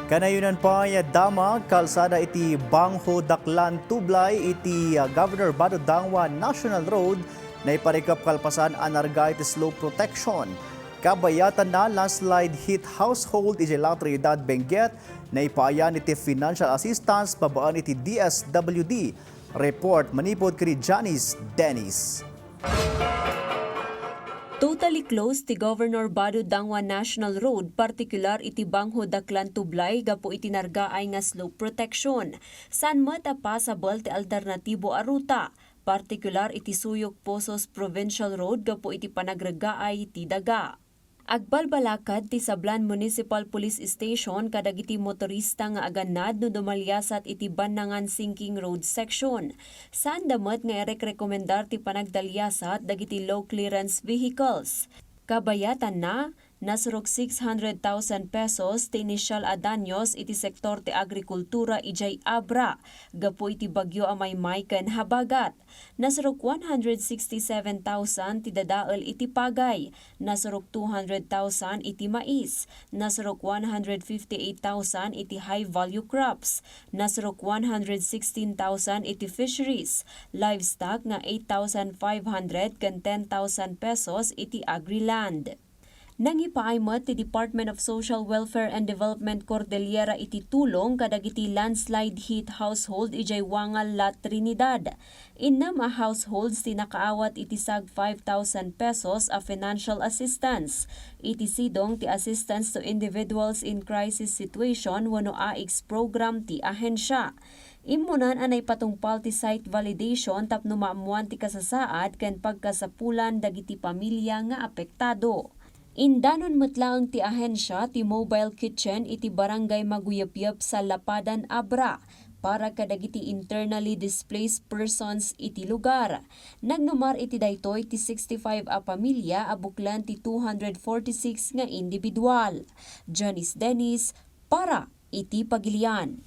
Kanayunan pa ya dama kalsada iti Bangho Daklan Tublay iti Governor Bado Dangwa National Road naiparikep kalpasan a nargaay iti slope protection. Kabayatan na landslide hit household iti Lautridad Benguet naipaayan iti financial assistance babaan iti DSWD. Report manipod kini Janice Denis. Totally closed ti Governor Bado Dangwa National Road, partikular iti Bangho Daklan Tublay gapo iti nargaay nga slope protection. San mata possible ti alternatibo a ruta, partikular iti Suyok Pozos Provincial Road gapo iti panagragaay ti daga. Agbalbalakad ti Sablan Municipal Police Station kadagiti motorista nga aganad no dumalyasat iti Banangan Sinking Road section. Saan damat nga rekomendar ti panagdalyasat dagiti low clearance vehicles. Kabayatan na nasurok 600,000 pesos ti initial a danyos iti sektor ti agrikultura ijay Abra gapo iti bagyo amay mayken habagat. Nasurok 167,000 ti dadael iti pagay, nasurok 200,000 iti mais, nasurok 158,000 iti high value crops, nasurok 116,000 iti fisheries, livestock nga 8,500 ken 10,000 pesos iti agri-land. Nangipaaymat ti Department of Social Welfare and Development Cordillera iti tulong kadagiti landslide hit household ijay Wangal La Trinidad. Innam a households ti nakaawat iti sag 5,000 pesos a financial assistance. Iti sidong ti assistance to individuals in crisis situation wano AIX program ti ahensya. Imunan anay patungpal ti site validation tapno maamuan ti kasasaad ken pagkasapulan dagiti pamilya nga apektado. Indanon metlaang ti ahensya ti mobile kitchen iti barangay Maguyapyap sa Lapadan, Abra para kadagiti internally displaced persons iti lugar. Nagnumar iti daytoy ti 65 a pamilya abuklan ti 246 nga individual. Janice Denis para iti Pagilian.